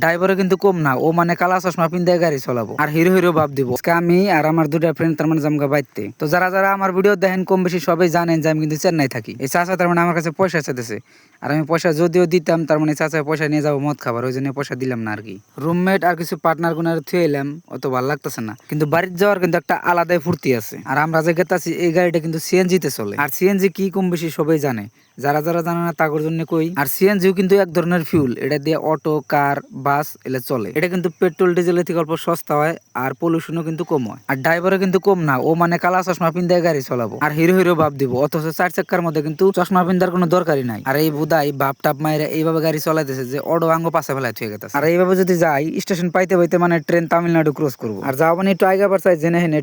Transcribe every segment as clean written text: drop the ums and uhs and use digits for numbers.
ড্রাইভারও কিন্তু কম না, ও মানে কালা চশমা পিন্দায় গাড়ি চালাবো আর হিরো হিরো ভাব দিব। আজকে আমি আর আমার দুটা ফ্রেন্ড তার মানে জামগা বাইতে। তো যারা যারা আমার ভিডিও দেখেন কম বেশি সবাই জানেন যে আমি কিন্তু চেন্নাই থাকি। এই চাচা তার মানে আমার কাছে পয়সা চাইতেছে, আর আমি পয়সা যদিও দিতাম তার মানে চাচা পয়সা নিয়ে যাবো মদ খাবার, ওই জন্য পয়সা দিলাম না আর কি। রুমমেট আর কিছু পার্টনার গুনার থুয়ে এলাম, অত ভালো লাগতেছে না, কিন্তু বাড়ির যাওয়ার কিন্তু একটা আলাদাই ফুর্তি আছে। আর আমরা যে গেতাছি এই গাড়িটা কিন্তু সিএনজি তে চলে, আর সিএনজি কি কম বেশি সবাই জানে, যারা যারা জানে না তাদের জন্য কই। আর সিএনজিও কিন্তু এক ধরনের ফিউল, এটা দিয়ে অটো, কার, বাস এলে চলে। এটা কিন্তু পেট্রোল ডিজেলের থেকে অল্প সস্তা হয়, আর পলিউশনও কিন্তু কম হয়। আর ড্রাইভারও কিন্তু কম না, ও মানে কালা চশমা পিন্দায় গাড়ি চালাবো আর হিরো হিরো ভাব দিব, অথচ চার চাক্কার মধ্যে কিন্তু চশমা পিন্দার কোনো দরকারই নাই। আর এই বুদাই বাপ টাপ মাইরা এইভাবে গাড়ি চলাইতেছে যে অটো আঙ্গ পাশে ফেলায় থুয়ে গেছে। আর এইভাবে যদি যাই স্টেশন পাইতে পাইতে মানে ট্রেন তামিলনাড়ু ক্রস করবো। আর যাওয়া মানে একটু আগে চাই জেনে হেনে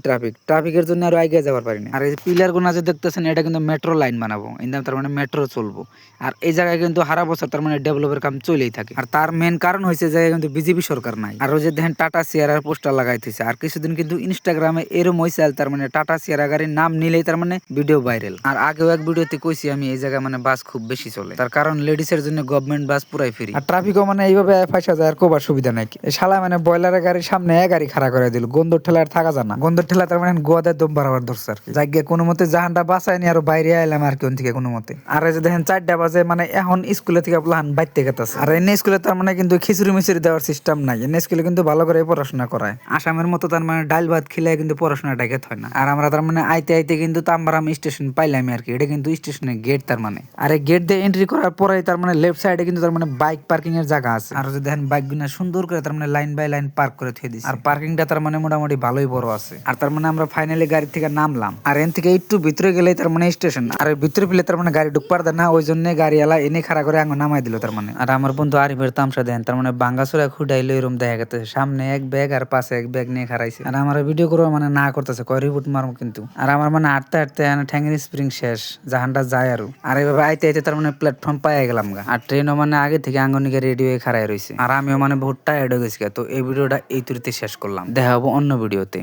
ট্রাফিকের জন্য আরো আগে যাবার পারি না। আর এই পিলার গুনা যে দেখতেছেন এটা কিন্তু মেট্রো লাইন বানাবো, ইন্দাম তার মানে মেট্রো চলবো। আর এই জায়গায় কিন্তু হারা বছর তার মানে ডেভেলপের কাম চলেই থাকে। আর তার মেন কারণ হয়েছে যে কিন্তু বিজেপি সরকার নাই। আর ওই যে দেখেন টাটা সিয়ার পোস্টার লাগাইতেছে। আর কিছুদিন কিন্তু ইনস্টাগ্রামে এরম হয়েছে তার মানে টাটা সিয়ারা গাড়ির নাম নিলেই তার মানে ভিডিও ভাইরাল। আর আগেও এক ভিডিওতে কইছি আমি এই জায়গায় মানে বাস খুব বেশি চলে, তার কারণ লেডিসের জন্য গভর্নমেন্ট বাস পুরাই ফ্রি। আর ট্রাফিকও মানে এইভাবে ফাঁসা যায় আর কোবার সুবিধা নাই। এই শালা মানে বয়লারের গাড়ির সামনে গাড়ি খাড়া করে দিল, গন্ধর ঠেলা আর থাকা যায় না। গন্ধর ঠেলা তার মানে গোয়াদের দম বাড়াবার ধরছে আর কি। জায়গায় কোনো মতে জাহানটা বাঁচায়নি আর বাইরে আইলাম আর কি ওন থেকে কোনো মতে। আর এই যে দেখেন 4টা বাজে, মানে এখন স্কুলে থেকে প্লান বাইতে গেতেছে। আর এনে স্কুলে তার মানে কিন্তু খিচুড়ি মিচুড়ি দেওয়ার সিস্টেম নাই, এনে স্কুলে কিন্তু ভালো করে পড়াশোনা করায়। আসামের মতো তার মানে ডাল ভাত খেলে কিন্তু পড়াশোনাটা গেত হয় না। আর আমরা তার মানে আইতে আইতে কিন্তু তাম্বারাম স্টেশন পাইলাম আর কি। এটা কিন্তু স্টেশনের গেট তার মানে। আর এই গেট দিয়ে এন্ট্রি করার পরে তার মানে লেফট সাইডে কিন্তু তার মানে বাইক পার্কিং এর জায়গা আছে। আর যদি দেখেন বাইক গুনা সুন্দর করে তার মানে লাইন বাই লাইন পার্ক করে থুয়ে দিছে। আর পার্কিংটা তার মানে মোটামুটি ভালোই বড় আছে। আর তার মানে আমরা ফাইনালি গাড়ি থেকে নামলাম, আর এন থেকে একটু ভিতরে গেলেই তার মানে স্টেশন। আর ভিতরে পেলে তার মানে গাড়ি ঢুকবার দেয় না, ওই জন্য গাড়িওয়ালা এনে খাড়া করে আঙ্গ নামাই দিল তার মানে। আর আমার বন্ধু আরিফের তামসা দেন তার মানে বাঙ্গাসুরা খুঁটাইলো এরম দেখা গেছে, সামনে এক ব্যাগ আর পাশে এক ব্যাগ নিয়ে খারাইছে। আর আমার ভিডিও করে মানে না করতেছে, কয় রিপোর্ট মারবো কিন্তু। আর আমার মানে হাঁটতে হাঁটতে ঠ্যাঙ্গের স্প্রিং শেষ, জাহানটা যায় আরো। আর এইভাবে আইতে আইতে তার মানে প্ল্যাটফর্ম পাইয়া গেলাম গা। আর ট্রেনও মানে আগে থেকে আঙ্গনিকে রেডি হয়ে খাড়াই রয়েছে। আর আমিও মানে বহুত টায়ার্ড হয়ে গেছি। তো এই ভিডিওটা এই তুরিতে শেষ করলাম, দেখা হবো অন্য ভিডিওতে।